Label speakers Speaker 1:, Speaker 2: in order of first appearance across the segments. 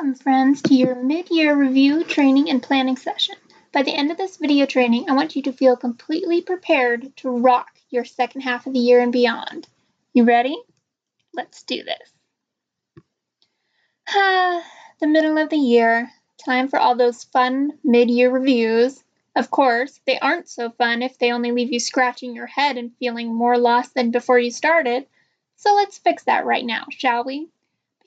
Speaker 1: Welcome, friends, to your mid-year review, training, and planning session. By the end of this video training, I want you to feel completely prepared to rock your second half of the year and beyond. You ready? Let's do this. The middle of the year. Time for all those fun mid-year reviews. Of course, they aren't so fun if they only leave you scratching your head and feeling more lost than before you started. So let's fix that right now, shall we?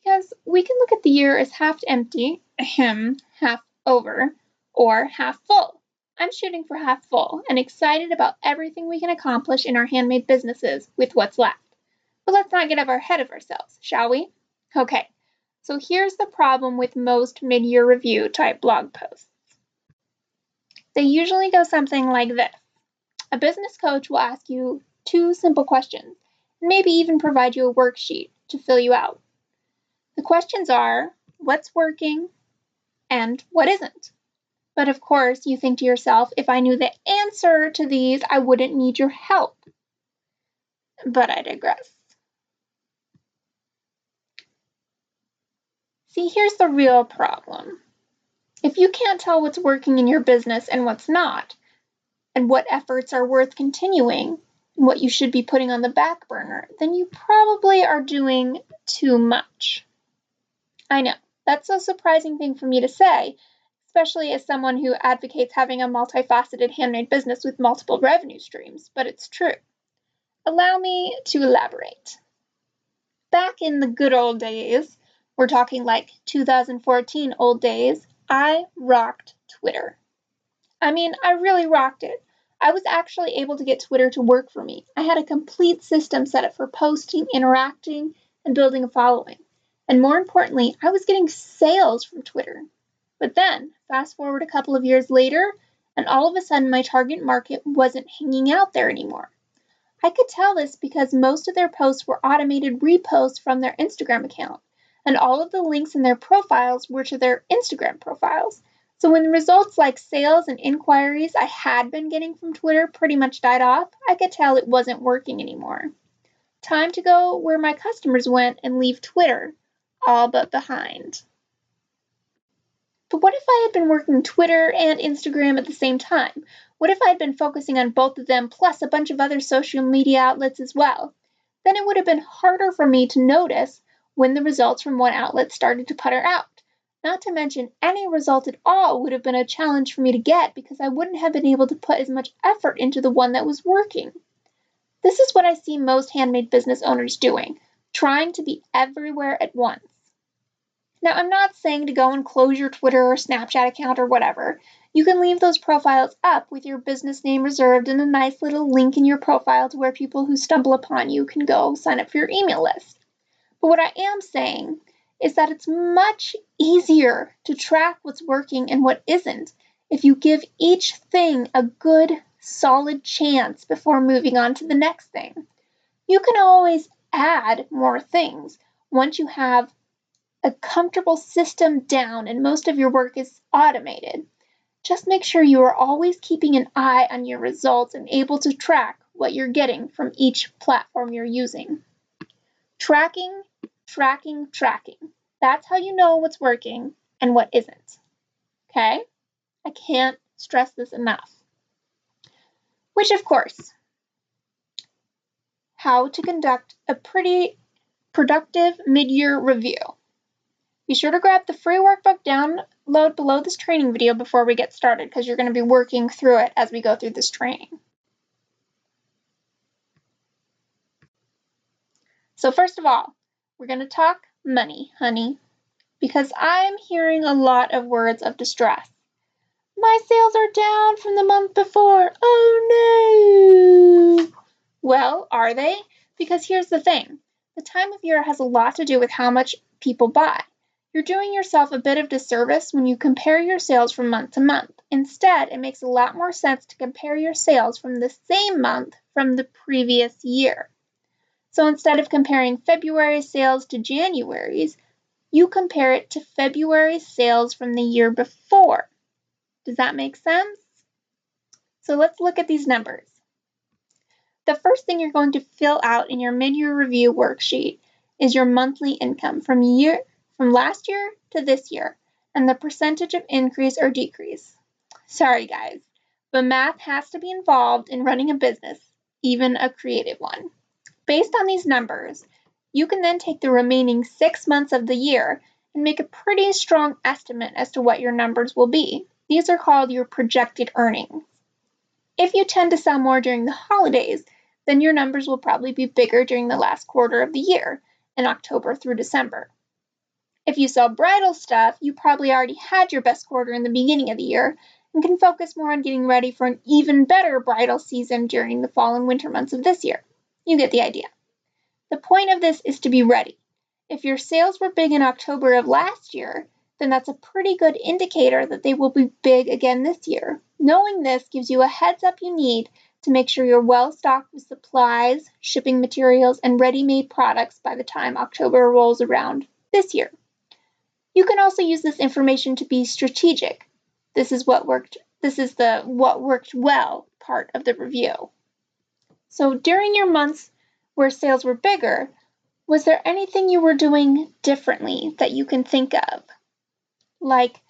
Speaker 1: Because we can look at the year as half empty, half over, or half full. I'm shooting for half full and excited about everything we can accomplish in our handmade businesses with what's left. But let's not get ahead of ourselves, shall we? Okay, so here's the problem with most mid-year review type blog posts. They usually go something like this. A business coach will ask you 2 simple questions and maybe even provide you a worksheet to fill you out. The questions are, what's working and what isn't? But of course, you think to yourself, if I knew the answer to these, I wouldn't need your help. But I digress. See, here's the real problem. If you can't tell what's working in your business and what's not, and what efforts are worth continuing, and what you should be putting on the back burner, then you probably are doing too much. I know, that's a surprising thing for me to say, especially as someone who advocates having a multifaceted handmade business with multiple revenue streams, but it's true. Allow me to elaborate. Back in the good old days, we're talking like 2014 old days, I rocked Twitter. I mean, I really rocked it. I was actually able to get Twitter to work for me. I had a complete system set up for posting, interacting, and building a following. And more importantly, I was getting sales from Twitter. But then, fast forward a couple of years later, and all of a sudden my target market wasn't hanging out there anymore. I could tell this because most of their posts were automated reposts from their Instagram account, and all of the links in their profiles were to their Instagram profiles. So when the results like sales and inquiries I had been getting from Twitter pretty much died off, I could tell it wasn't working anymore. Time to go where my customers went and leave Twitter all but behind. But what if I had been working Twitter and Instagram at the same time? What if I had been focusing on both of them plus a bunch of other social media outlets as well? Then it would have been harder for me to notice when the results from one outlet started to putter out. Not to mention, any result at all would have been a challenge for me to get because I wouldn't have been able to put as much effort into the one that was working. This is what I see most handmade business owners doing, trying to be everywhere at once. Now, I'm not saying to go and close your Twitter or Snapchat account or whatever. You can leave those profiles up with your business name reserved and a nice little link in your profile to where people who stumble upon you can go sign up for your email list. But what I am saying is that it's much easier to track what's working and what isn't if you give each thing a good, solid chance before moving on to the next thing. You can always add more things once you have a comfortable system down and most of your work is automated. Just make sure you are always keeping an eye on your results and able to track what you're getting from each platform you're using. Tracking. That's how you know what's working and what isn't. Okay? I can't stress this enough. Which, of course, how to conduct a pretty productive mid-year review. Be sure to grab the free workbook download below this training video before we get started because you're going to be working through it as we go through this training. So first of all, we're going to talk money, honey, because I'm hearing a lot of words of distress. My sales are down from the month before. Oh no! Well, are they? Because here's the thing. The time of year has a lot to do with how much people buy. You're doing yourself a bit of disservice when you compare your sales from month to month. Instead, it makes a lot more sense to compare your sales from the same month from the previous year. So instead of comparing February's sales to January's, you compare it to February's sales from the year before. Does that make sense? So let's look at these numbers. The first thing you're going to fill out in your mid-year review worksheet is your monthly income from from last year to this year and the percentage of increase or decrease. Sorry, guys, but math has to be involved in running a business, even a creative one. Based on these numbers, you can then take the remaining 6 months of the year and make a pretty strong estimate as to what your numbers will be. These are called your projected earnings. If you tend to sell more during the holidays, then your numbers will probably be bigger during the last quarter of the year, in October through December. If you sell bridal stuff, you probably already had your best quarter in the beginning of the year and can focus more on getting ready for an even better bridal season during the fall and winter months of this year. You get the idea. The point of this is to be ready. If your sales were big in October of last year, then that's a pretty good indicator that they will be big again this year. Knowing this gives you a heads up you need to make sure you're well stocked with supplies, shipping materials, and ready-made products by the time October rolls around this year. You can also use this information to be strategic. This is the what worked well part of the review. So during your months where sales were bigger, was there anything you were doing differently that you can think of? Like,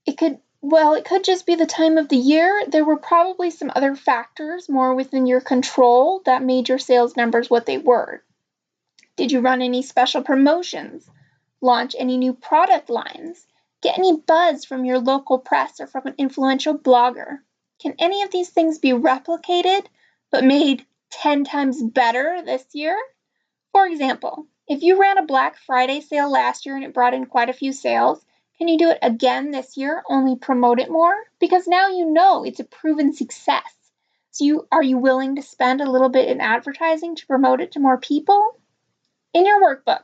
Speaker 1: it could just be the time of the year. There were probably some other factors more within your control that made your sales numbers what they were. Did you run any special promotions? Launch any new product lines? Get any buzz from your local press or from an influential blogger? Can any of these things be replicated but made 10 times better this year? For example, if you ran a Black Friday sale last year and it brought in quite a few sales, can you do it again this year, only promote it more? Because now you know it's a proven success. So are you willing to spend a little bit in advertising to promote it to more people? In your workbook,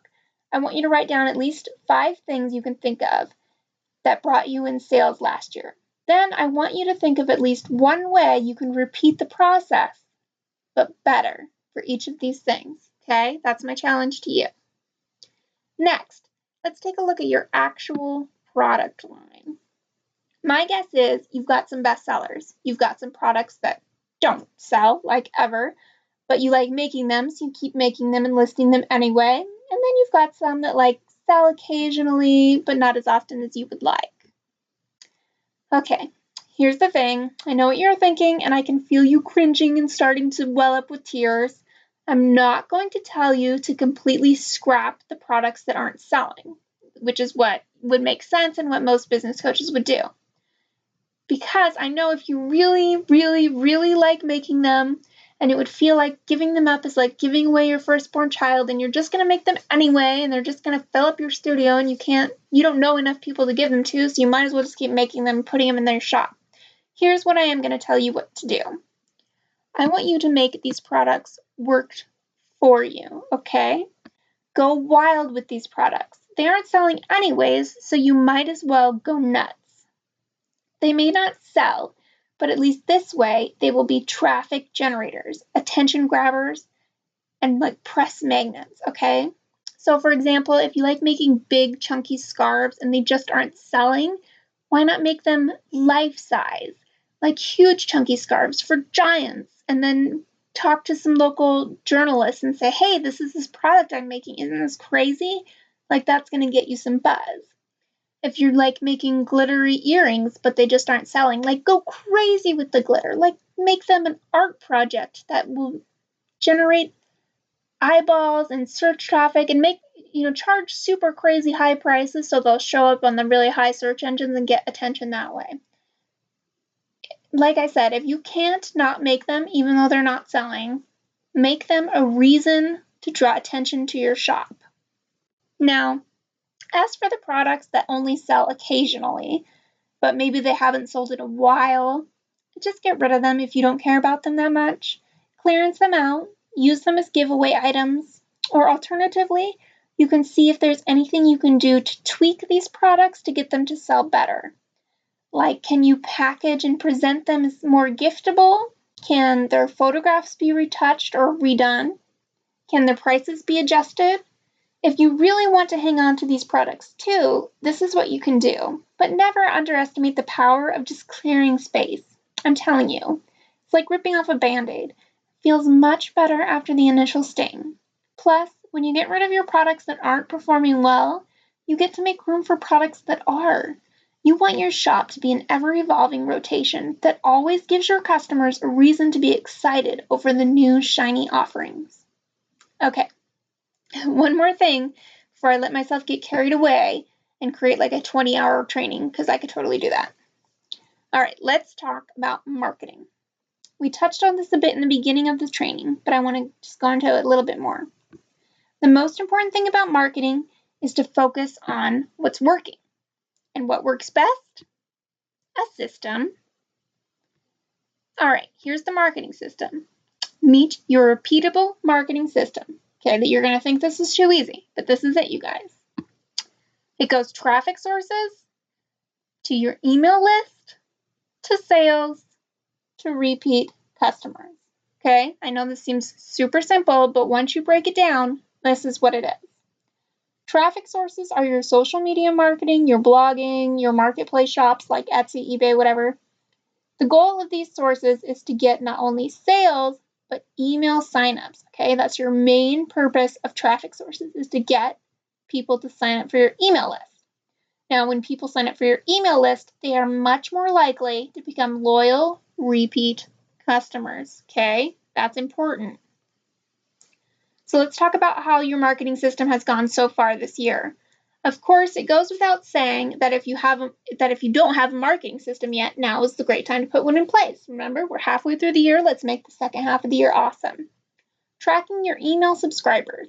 Speaker 1: I want you to write down at least 5 things you can think of that brought you in sales last year. Then I want you to think of at least one way you can repeat the process, but better for each of these things. Okay, that's my challenge to you. Next, let's take a look at your actual product line. My guess is you've got some bestsellers. You've got some products that don't sell, like ever, but you like making them, so you keep making them and listing them anyway. And then you've got some that sell occasionally, but not as often as you would like. Okay, here's the thing. I know what you're thinking, and I can feel you cringing and starting to well up with tears. I'm not going to tell you to completely scrap the products that aren't selling, which is what would make sense and what most business coaches would do. Because I know if you really, really, really like making them, and it would feel like giving them up is like giving away your firstborn child, and you're just going to make them anyway, and they're just going to fill up your studio, and you don't know enough people to give them to, so you might as well just keep making them and putting them in their shop. Here's what I am going to tell you what to do. I want you to make these products work for you, okay? Go wild with these products. They aren't selling anyways, so you might as well go nuts. They may not sell, but at least this way they will be traffic generators, attention grabbers, and press magnets, okay? So for example, if you like making big chunky scarves and they just aren't selling, why not make them life-size? Like huge chunky scarves for giants, and then talk to some local journalists and say, hey, this is this product I'm making. Isn't this crazy? That's going to get you some buzz. If you're making glittery earrings, but they just aren't selling, go crazy with the glitter. Make them an art project that will generate eyeballs and search traffic and charge super crazy high prices so they'll show up on the really high search engines and get attention that way. Like I said, if you can't not make them, even though they're not selling, make them a reason to draw attention to your shop. Now, as for the products that only sell occasionally, but maybe they haven't sold in a while, just get rid of them if you don't care about them that much. Clearance them out, use them as giveaway items, or alternatively, you can see if there's anything you can do to tweak these products to get them to sell better. Can you package and present them as more giftable? Can their photographs be retouched or redone? Can their prices be adjusted? If you really want to hang on to these products too, this is what you can do. But never underestimate the power of just clearing space. I'm telling you, it's like ripping off a Band-Aid. It feels much better after the initial sting. Plus, when you get rid of your products that aren't performing well, You get to make room for products that are. You want your shop to be an ever-evolving rotation that always gives your customers a reason to be excited over the new shiny offerings. Okay, one more thing before I let myself get carried away and create like a 20-hour training, because I could totally do that. All right, let's talk about marketing. We touched on this a bit in the beginning of the training, but I want to just go into it a little bit more. The most important thing about marketing is to focus on what's working. And what works best? A system. All right, here's the marketing system. Meet your repeatable marketing system. Okay, that you're going to think this is too easy, but this is it, you guys. It goes traffic sources to your email list to sales to repeat customers. Okay, I know this seems super simple, but once you break it down, this is what it is. Traffic sources are your social media marketing, your blogging, your marketplace shops like Etsy, eBay, whatever. The goal of these sources is to get not only sales, but email signups. Okay, that's your main purpose of traffic sources, is to get people to sign up for your email list. Now, when people sign up for your email list, they are much more likely to become loyal, repeat customers. Okay, that's important. So let's talk about how your marketing system has gone so far this year. Of course, it goes without saying that if you don't have a marketing system yet, now is the great time to put one in place. Remember, we're halfway through the year. Let's make the second half of the year awesome. Tracking your email subscribers.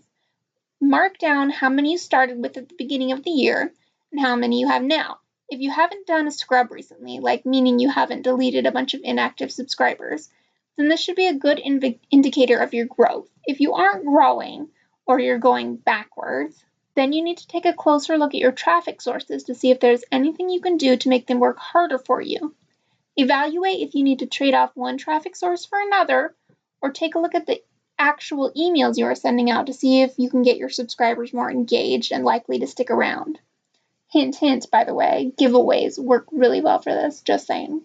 Speaker 1: Mark down how many you started with at the beginning of the year and how many you have now. If you haven't done a scrub recently, like meaning you haven't deleted a bunch of inactive subscribers, then this should be a good indicator of your growth. If you aren't growing or you're going backwards, then you need to take a closer look at your traffic sources to see if there's anything you can do to make them work harder for you. Evaluate if you need to trade off one traffic source for another, or take a look at the actual emails you are sending out to see if you can get your subscribers more engaged and likely to stick around. Hint, hint, by the way, giveaways work really well for this, just saying.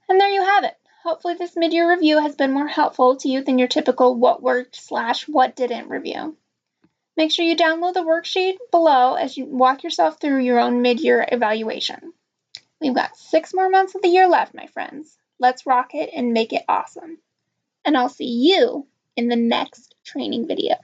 Speaker 1: And there you have it. Hopefully this mid-year review has been more helpful to you than your typical what worked/what didn't review. Make sure you download the worksheet below as you walk yourself through your own mid-year evaluation. We've got 6 more months of the year left, my friends. Let's rock it and make it awesome. And I'll see you in the next training video.